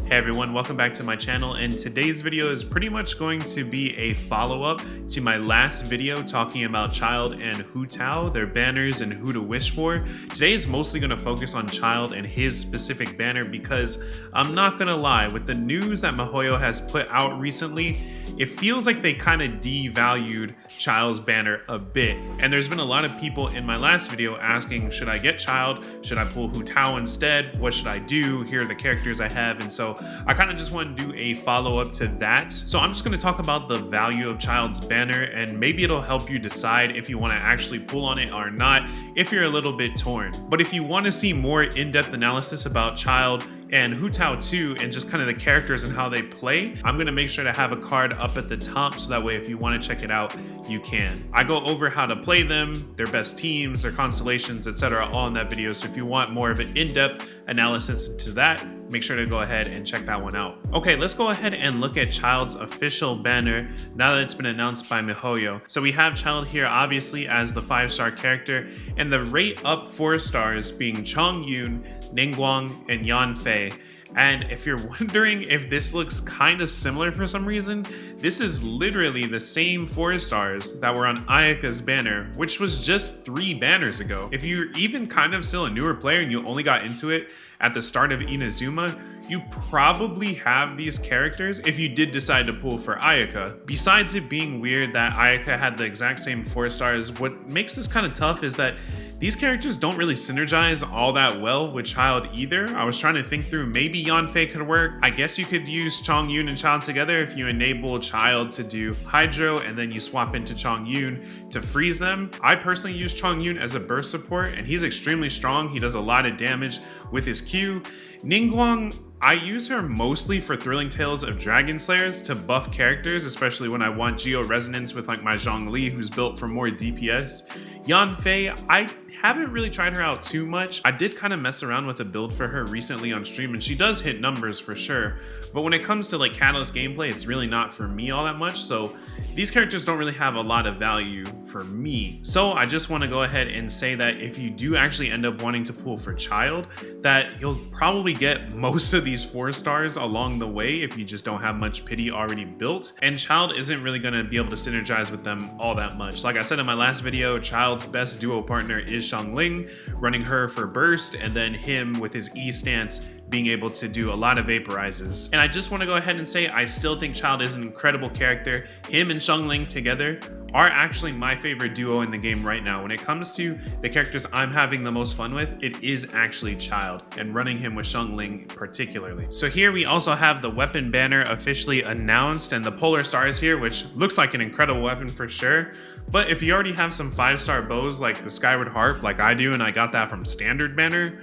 Hey everyone, welcome back to my channel, and today's video is pretty much going to be a follow-up to my last video talking about Childe and Hu Tao, their banners, and who to wish for. Today is mostly going to focus on Childe and his specific banner because I'm not going to lie, with the news that miHoYo has put out recently, it feels like they kind of devalued Childe's banner a bit. And there's been a lot of people in my last video asking, should I get Childe? Should I pull Hu Tao instead? What should I do? Here are the characters I have. And so I kind of just want to do a follow-up to that. So I'm just going to talk about the value of Childe's banner, and maybe it'll help you decide if you want to actually pull on it or not, if you're a little bit torn. But if you want to see more in-depth analysis about Childe and Hu Tao too, and just kind of the characters and how they play, I'm going to make sure to have a card up at the top so that way if you want to check it out, you can. I go over how to play them, their best teams, their constellations, etc. all in that video. So if you want more of an in-depth analysis to that, make sure to go ahead and check that one out. Okay, let's go ahead and look at Childe's official banner now that it's been announced by miHoYo. So we have Childe here obviously as the 5-star character, and the rate up 4 stars being Chongyun, Ningguang, and Yanfei. And if you're wondering if this looks kind of similar for some reason, this is literally the same 4 stars that were on Ayaka's banner, which was just 3 banners ago. If you're even kind of still a newer player and you only got into it at the start of Inazuma, you probably have these characters if you did decide to pull for Ayaka. Besides it being weird that Ayaka had the exact same 4 stars, what makes this kind of tough is that these characters don't really synergize all that well with Childe either. I was trying to think through, maybe Yanfei could work. I guess you could use Chongyun and Childe together if you enable Childe to do Hydro and then you swap into Chongyun to freeze them. I personally use Chongyun as a burst support and he's extremely strong. He does a lot of damage with his Q. Ningguang, I use her mostly for Thrilling Tales of Dragon Slayers to buff characters, especially when I want Geo Resonance with like my Zhongli, who's built for more DPS. Yanfei, I haven't really tried her out too much. I did kind of mess around with a build for her recently on stream, and she does hit numbers for sure. But when it comes to like Catalyst gameplay, it's really not for me all that much. So these characters don't really have a lot of value for me. So I just want to go ahead and say that if you do actually end up wanting to pull for Childe, that you'll probably get most of these 4 stars along the way if you just don't have much pity already built. And Childe isn't really going to be able to synergize with them all that much. Like I said in my last video, Childe's best duo partner is Xiangling, running her for burst, and then him with his E stance being able to do a lot of vaporizes. And I just want to go ahead and say I still think Childe is an incredible character. Him and Xiangling together are actually my favorite duo in the game right now. When it comes to the characters I'm having the most fun with, it is actually Childe, and running him with Xiangling particularly. So here we also have the weapon banner officially announced, and the Polar Stars here, which looks like an incredible weapon for sure. But if you already have some 5-star bows like the Skyward Harp like I do, and I got that from standard banner,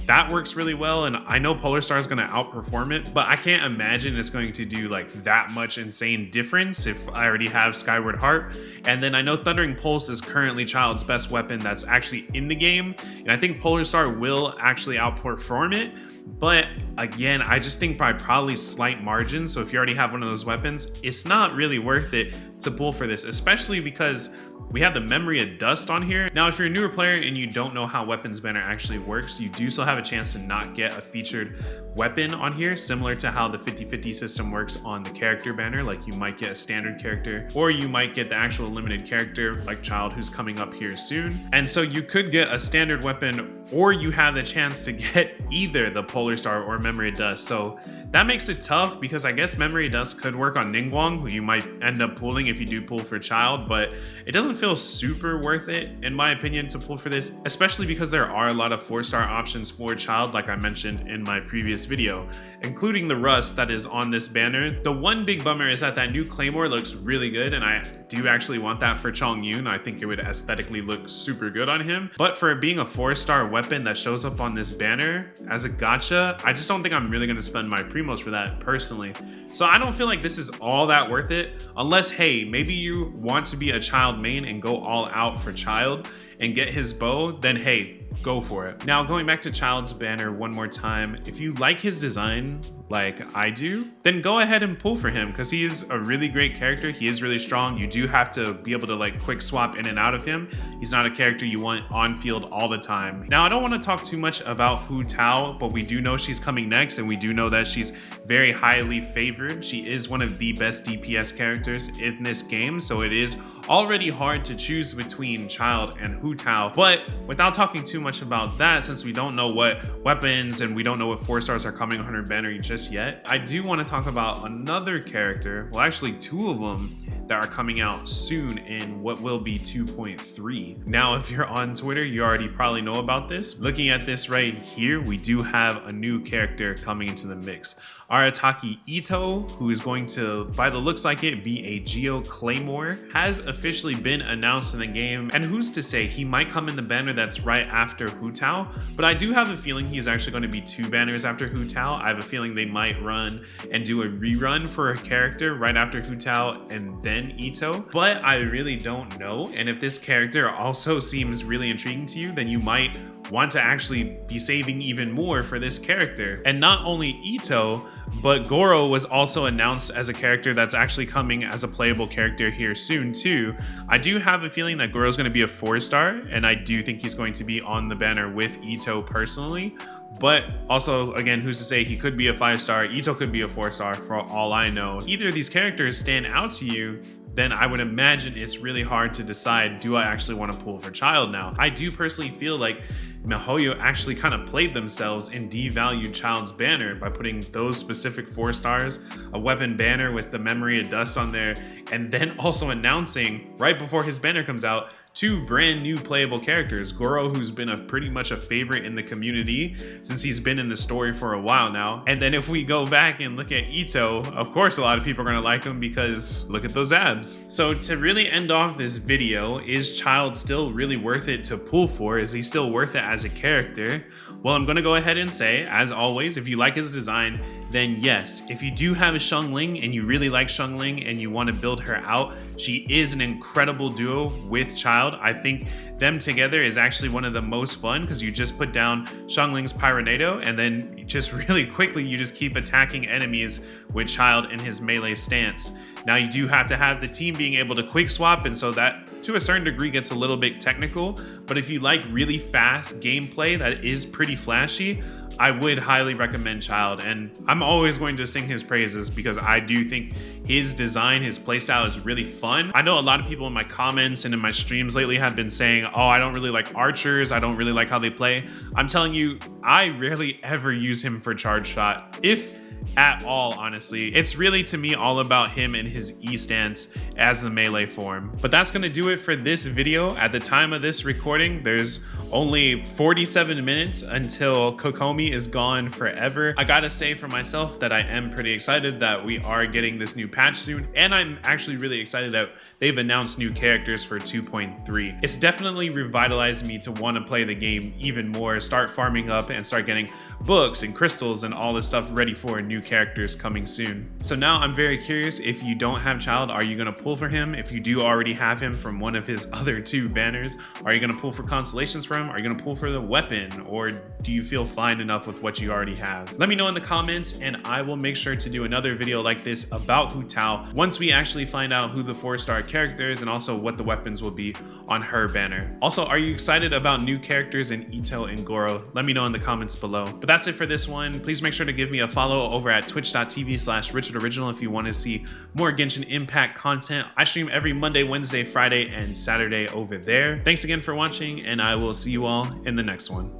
that works really well, and I know Polar Star is going to outperform it, but I can't imagine it's going to do like that much insane difference if I already have Skyward Harp. And then I know Thundering Pulse is currently Childe's best weapon that's actually in the game, and I think Polar Star will actually outperform it. But again, I just think by probably slight margins. So if you already have one of those weapons, it's not really worth it to pull for this, especially because we have the Memory of Dust on here. Now, if you're a newer player and you don't know how Weapons Banner actually works, you do still have a chance to not get a featured weapon on here, similar to how the 50-50 system works on the character banner. Like you might get a standard character, or you might get the actual limited character like Childe, who's coming up here soon. And so you could get a standard weapon, or you have the chance to get either the Polar Star or Memory of Dust. So that makes it tough because I guess Memory of Dust could work on Ningguang, who you might end up pulling if you do pull for Childe, but it doesn't feel super worth it in my opinion to pull for this, especially because there are a lot of 4-star options for Childe like I mentioned in my previous video, including the Rust that is on this banner. The one big bummer is that new Claymore looks really good, and I do actually want that for Chongyun. I think it would aesthetically look super good on him, but for it being a 4-star weapon that shows up on this banner as a gacha, I just don't think I'm really going to spend my primos for that personally. So I don't feel like this is all that worth it, unless, hey, maybe you want to be a Childe main and go all out for Childe and get his bow, then hey, go for it. Now, going back to Childe's banner one more time, if you like his design, like I do, then go ahead and pull for him because he is a really great character. He is really strong. You do have to be able to like quick swap in and out of him. He's not a character you want on field all the time. Now, I don't want to talk too much about Hu Tao, but we do know she's coming next, and we do know that she's very highly favored. She is one of the best DPS characters in this game, so it is already hard to choose between Childe and Hu Tao. But without talking too much about that, since we don't know what weapons and we don't know what 4-stars are coming on her banner just yet, I do want to talk about another character, well actually two of them, that are coming out soon in what will be 2.3. Now, if you're on Twitter, you already probably know about this. Looking at this right here, we do have a new character coming into the mix. Arataki Itto, who is going to, by the looks like it, be a Geo Claymore, has officially been announced in the game, and who's to say he might come in the banner that's right after Hu Tao, but I do have a feeling he's actually going to be 2 banners after Hu Tao. I have a feeling they might run and do a rerun for a character right after Hu Tao and then Itto, but I really don't know. And if this character also seems really intriguing to you, then you might want to actually be saving even more for this character. And not only Itto, but Gorou was also announced as a character that's actually coming as a playable character here soon too. I do have a feeling that Gorou's going to be a 4-star, and I do think he's going to be on the banner with Itto personally. But also, again, who's to say he could be a 5-star, Itto could be a 4-star for all I know. Either of these characters stand out to you, then I would imagine it's really hard to decide, do I actually want to pull for Childe now? I do personally feel like miHoYo actually kind of played themselves and devalued Childe's banner by putting those specific 4-stars, a weapon banner with the memory of dust on there, and then also announcing right before his banner comes out 2 brand new playable characters. Gorou, who's been pretty much a favorite in the community since he's been in the story for a while now. And then if we go back and look at Itto, of course a lot of people are gonna like him because look at those abs. So to really end off this video, is Childe still really worth it to pull for? Is he still worth it as a character? Well, I'm gonna go ahead and say, as always, if you like his design, then yes. If you do have a Xiangling and you really like Xiangling and you want to build her out, she is an incredible duo with Childe. I think them together is actually one of the most fun because you just put down Xiangling's Pyronado and then just really quickly you just keep attacking enemies with Childe in his melee stance. Now you do have to have the team being able to quick swap, and so that to a certain degree gets a little bit technical, but if you like really fast gameplay that is pretty flashy, I would highly recommend Childe, and I'm always going to sing his praises because I do think his design, his playstyle is really fun. I know a lot of people in my comments and in my streams lately have been saying, oh, I don't really like archers, I don't really like how they play. I'm telling you, I rarely ever use him for charge shot, if at all, honestly. It's really, to me, all about him and his E stance as the melee form. But that's gonna do it for this video. At the time of this recording, there's only 47 minutes until Kokomi is gone forever. I gotta say for myself that I am pretty excited that we are getting this new patch soon, and I'm actually really excited that they've announced new characters for 2.3. It's definitely revitalized me to want to play the game even more, start farming up and start getting books and crystals and all this stuff ready for new characters coming soon. So now I'm very curious, if you don't have Childe, are you gonna pull for him? If you do already have him from one of his other 2 banners, are you gonna pull for constellations for him? Are you gonna pull for the weapon? Or do you feel fine enough with what you already have? Let me know in the comments, and I will make sure to do another video like this about Hu Tao once we actually find out who the 4-star character is and also what the weapons will be on her banner. Also, are you excited about new characters in Itto and Gorou? Let me know in the comments below. But that's it for this one. Please make sure to give me a follow over at twitch.tv/RichardOriginal if you want to see more Genshin Impact content. I stream every Monday, Wednesday, Friday, and Saturday over there. Thanks again for watching, and I will see you all in the next one.